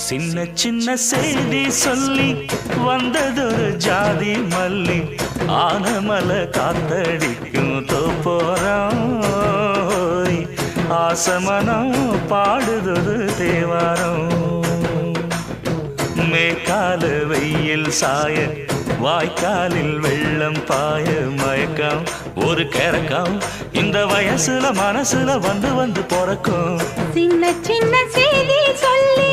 சின்ன சின்ன செய்தி சொல்லி வந்ததொரு ஜாதி மல்லி ஆனமல காத்தடிக்கும் தோப்போரம் ஆசமனம் பாடுதொரு தேவாரம் மேற்கால வெயில் சாய வாய்க்காலில் வெள்ளம் பாய மயக்கம் ஒரு கிறக்கம் இந்த வயசுல மனசுல வந்து வந்து பிறக்கும் சின்ன சின்ன செய்தி சொல்லி